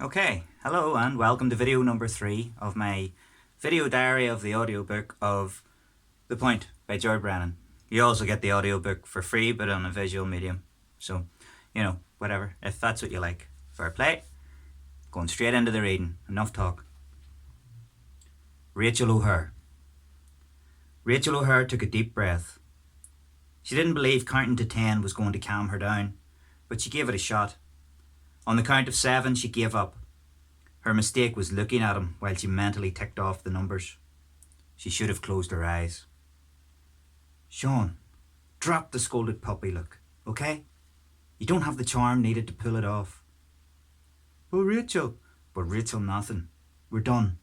Okay, hello and welcome to video number 3 of my video diary of the audiobook of The Point by Gerard Brennan. You also get the audiobook for free but on a visual medium. So, whatever, if that's what you like. Fair play. Going straight into the reading. Enough talk. Rachel O'Hare. Rachel O'Hare took a deep breath. She didn't believe counting to 10 was going to calm her down, but she gave it a shot. On the count of 7, she gave up. Her mistake was looking at him while she mentally ticked off the numbers. She should have closed her eyes. Sean, drop the scolded puppy look, okay? You don't have the charm needed to pull it off. But Rachel, nothing. We're done.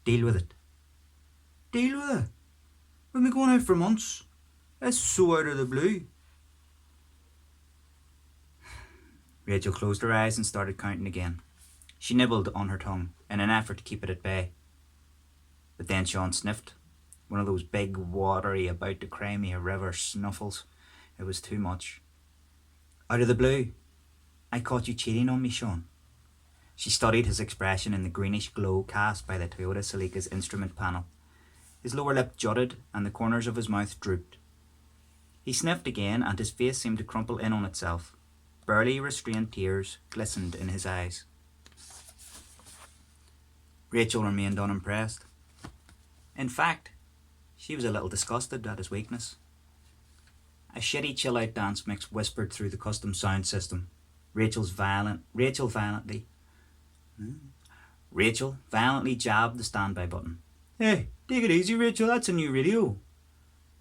Deal with it. Deal with it? We've been going out for months. That's so out of the blue. Rachel closed her eyes and started counting again. She nibbled on her tongue in an effort to keep it at bay. But then Sean sniffed. One of those big, watery, about to cry me a river snuffles. It was too much. Out of the blue. I caught you cheating on me, Sean. She studied his expression in the greenish glow cast by the Toyota Celica's instrument panel. His lower lip jutted and the corners of his mouth drooped. He sniffed again and his face seemed to crumple in on itself. Barely restrained tears glistened in his eyes. Rachel remained unimpressed. In fact, she was a little disgusted at his weakness. A shitty chill-out dance mix whispered through the custom sound system. Rachel violently jabbed the standby button. Hey, take it easy, Rachel, that's a new radio.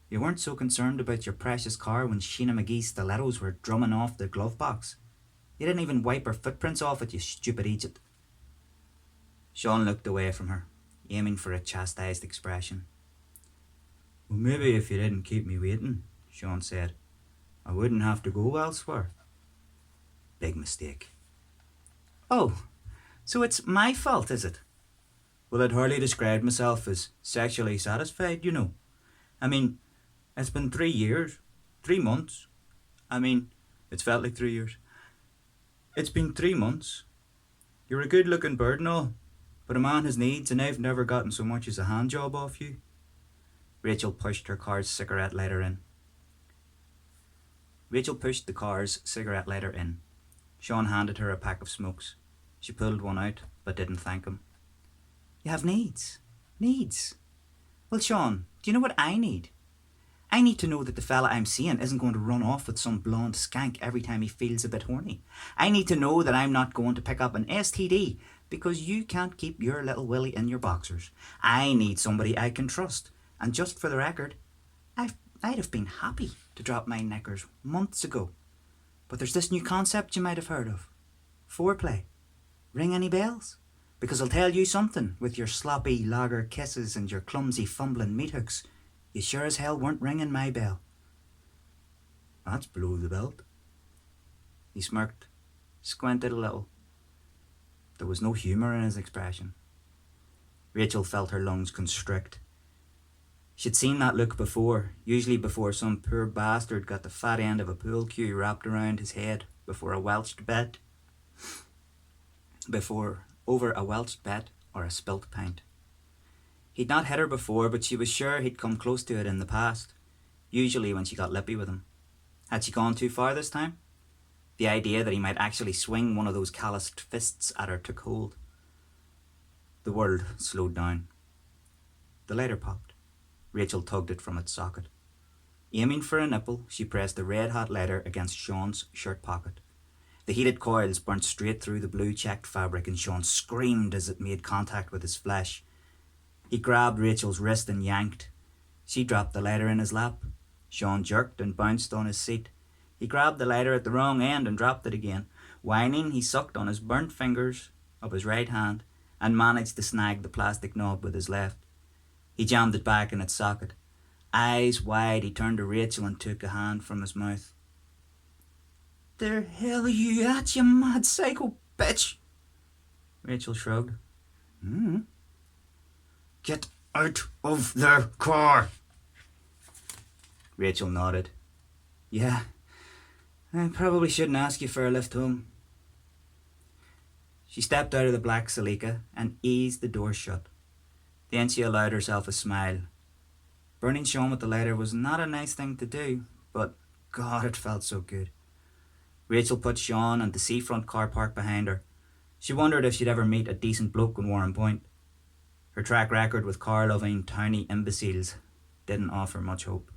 You weren't so concerned about your precious car when Sheena McGee's stilettos were drumming off the glove box. You didn't even wipe her footprints off it, you stupid Egypt. Sean looked away from her, aiming for a chastised expression. Well, maybe if you didn't keep me waiting, Sean said, I wouldn't have to go elsewhere. Big mistake. Oh, so it's my fault, is it? Well, I'd hardly described myself as sexually satisfied, you know. I mean, it's been 3 years, 3 months. It's felt like 3 years. It's been 3 months. You're a good-looking bird and all, but a man has needs, and I've never gotten so much as a hand job off you. Rachel pushed the car's cigarette lighter in. Sean handed her a pack of smokes. She pulled one out, but didn't thank him. You have needs? Needs? Well, Sean, do you know what I need? I need to know that the fella I'm seeing isn't going to run off with some blonde skank every time he feels a bit horny. I need to know that I'm not going to pick up an STD because you can't keep your little willy in your boxers. I need somebody I can trust. And just for the record, I'd have been happy to drop my knickers months ago. But there's this new concept you might have heard of. Foreplay. Ring any bells? Because I'll tell you something, with your sloppy lager kisses and your clumsy fumbling meat hooks, you sure as hell weren't ringing my bell. That's below the belt. He smirked, squinted a little. There was no humour in his expression. Rachel felt her lungs constrict. She'd seen that look before, usually before some poor bastard got the fat end of a pool cue wrapped around his head over a welched bet or a spilt pint. He'd not hit her before, but she was sure he'd come close to it in the past, usually when she got lippy with him. Had she gone too far this time? The idea that he might actually swing one of those calloused fists at her took hold. The world slowed down. The lighter popped. Rachel tugged it from its socket. Aiming for a nipple, she pressed the red-hot lighter against Sean's shirt pocket. The heated coils burnt straight through the blue-checked fabric and Sean screamed as it made contact with his flesh. He grabbed Rachel's wrist and yanked. She dropped the lighter in his lap. Sean jerked and bounced on his seat. He grabbed the lighter at the wrong end and dropped it again. Whining, he sucked on his burnt fingers of his right hand and managed to snag the plastic knob with his left. He jammed it back in its socket. Eyes wide, he turned to Rachel and took a hand from his mouth. The hell are you at, you mad psycho bitch? Rachel shrugged. Get out of their car. Rachel nodded. Yeah, I probably shouldn't ask you for a lift home. She stepped out of the black Celica and eased the door shut. Then she allowed herself a smile. Burning Sean with the letter was not a nice thing to do, but God, it felt so good. Rachel put Sean and the seafront car park behind her. She wondered if she'd ever meet a decent bloke in Warren Point. Her track record with car-loving, towny imbeciles didn't offer much hope.